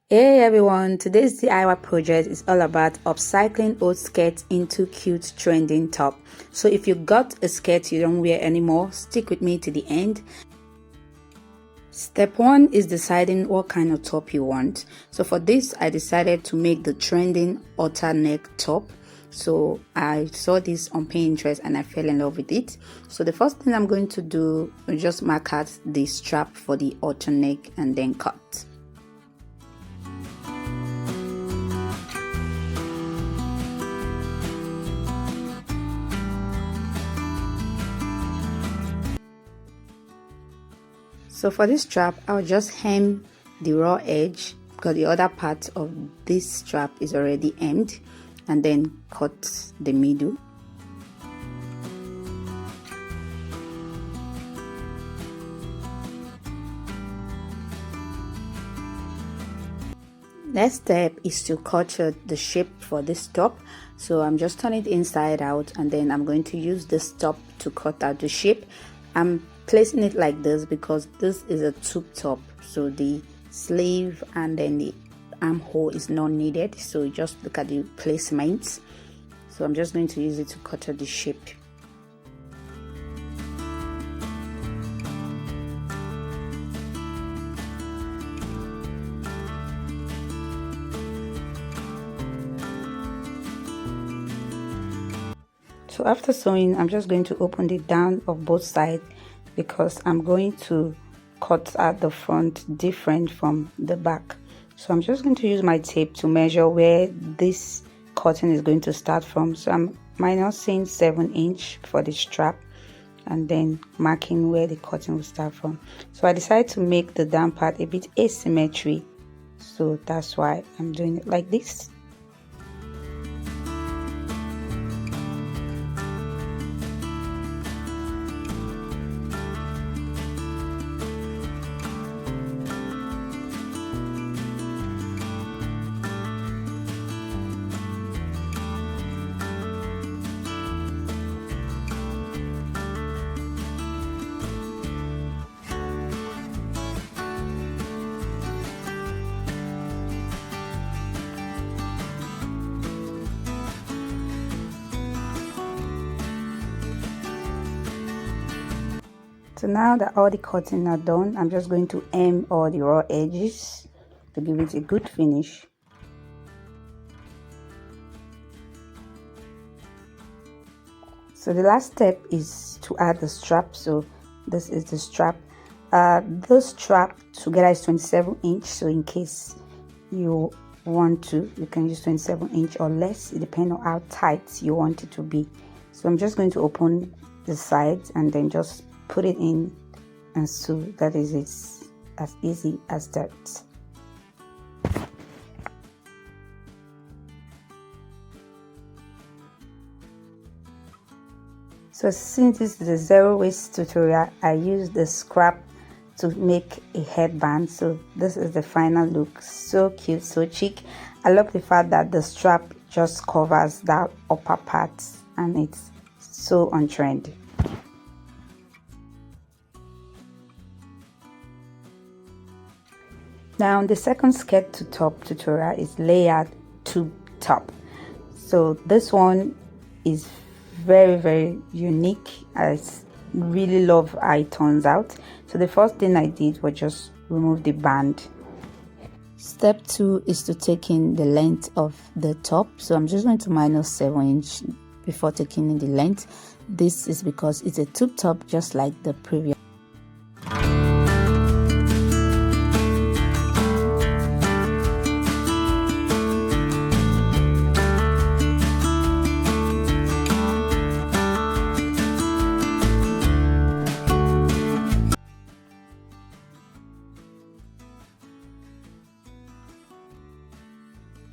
Hey everyone, today's DIY project is all about upcycling old skirts into cute trending top. So if you got a skirt you don't wear anymore, stick with me to the end. Step 1 is deciding what kind of top you want. So for this I decided to make the trending halter neck top. So I saw this on Pinterest and I fell in love with it. So the first thing I'm going to do is just mark out the strap for the halter neck and then cut. So for this strap, I'll just hem the raw edge because the other part of this strap is already hemmed, and then cut the middle. Next step is to cut the shape for this top. So I'm just turning it inside out and then I'm going to use this top to cut out the shape. I'm placing it like this because this is a tube top, so the sleeve and then the armhole is not needed. So just look at the placements. So I'm just going to use it to cut out the shape. So after sewing, I'm just going to open it down of both sides because I'm going to cut at the front different from the back. So I'm just going to use my tape to measure where this cutting is going to start from. So I'm minusing 7 inch for the strap and then marking where the cutting will start from. So I decided to make the down part a bit asymmetry, so that's why I'm doing it like this. So now that all the cutting are done, I'm just going to hem all the raw edges to give it a good finish. So the last step is to add the strap. So this is the strap. This strap together is 27 inch. So in case you want to, you can use 27 inch or less. It depends on how tight you want it to be. So I'm just going to open the sides and then just put it in and sew. That is it, as easy as that. So since this is a zero waste tutorial, I used the scrap to make a headband. So this is the final look. So cute, so chic. I love the fact that the strap just covers that upper part and it's so on trend. Now the second skirt to top tutorial is layered tube top. So this one is very unique. I really love how it turns out. So the first thing I did was just remove the band. Step 2 is to take in the length of the top. So I'm just going to minus 7 inch before taking in the length. This is because it's a tube top just like the previous.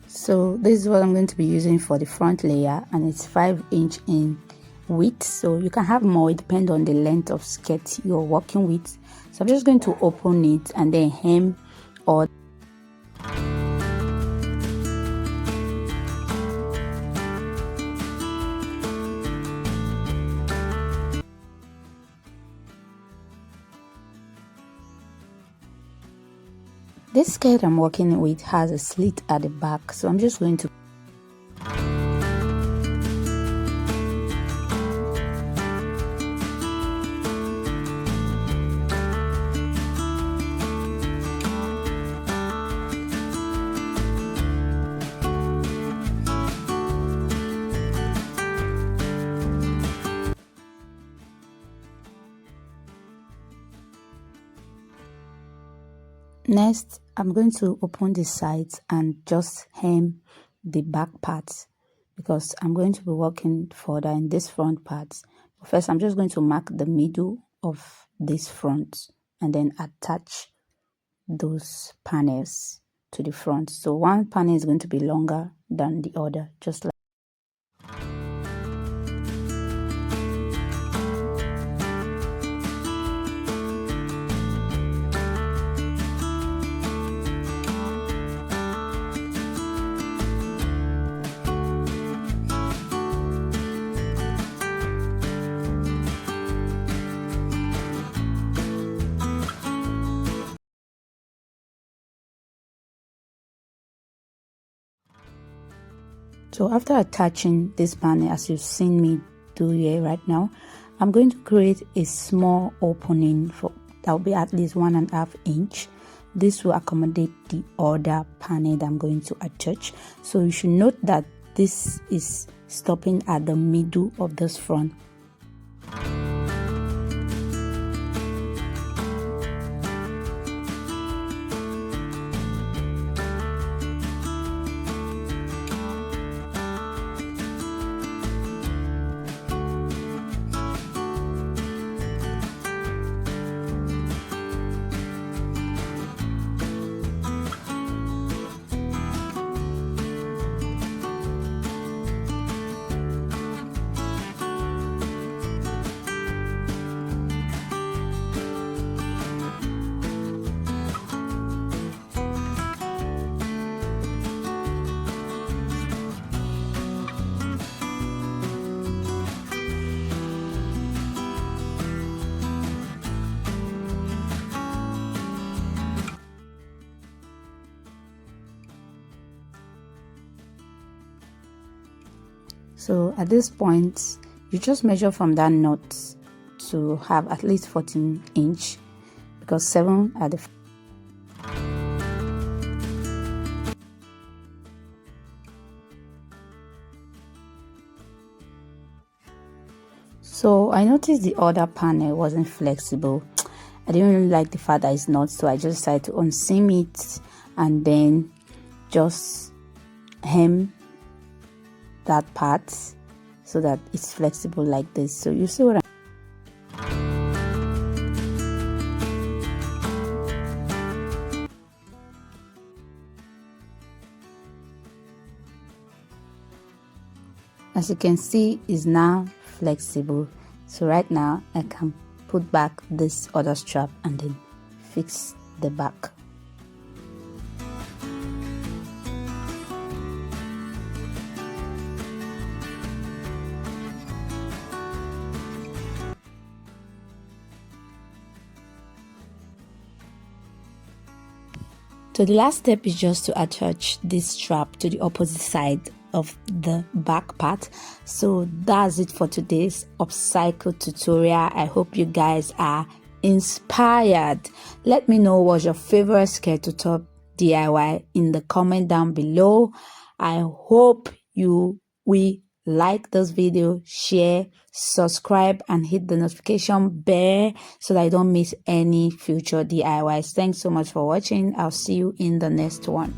So this is what I'm going to be using for the front layer, and it's 5 inch in width. So you can have more, it depends on the length of skirt you're working with. So I'm just going to open it and then hem or This this skirt I'm working with has a slit at the back, so I'm just going to Next, I'm going to open the sides and just hem the back parts because I'm going to be working further in this front part. But first, I'm just going to mark the middle of this front and then attach those panels to the front. So one panel is going to be longer than the other, just like. So after attaching this panel, as you've seen me do here right now, I'm going to create a small opening that will be at least 1.5 inch. This will accommodate the other panel that I'm going to attach. So you should note that this is stopping at the middle of this front. So at this point, you just measure from that knot to have at least 14 inch because 7 are the. So I noticed the other panel wasn't flexible. I didn't really like the fact that it's not, so I just decided to unseam it and then just hem that part so that it's flexible like this. So you see what as you can see is now flexible. So right now I can put back this other strap and then fix the back. So the last step is just to attach this strap to the opposite side of the back part. So that's it for today's upcycle tutorial. I hope you guys are inspired. Let me know what's your favorite skirt to top DIY in the comment down below. I hope you will like this video, share, subscribe, and hit the notification bell so that I don't miss any future DIYs. Thanks so much for watching. I'll see you in the next one.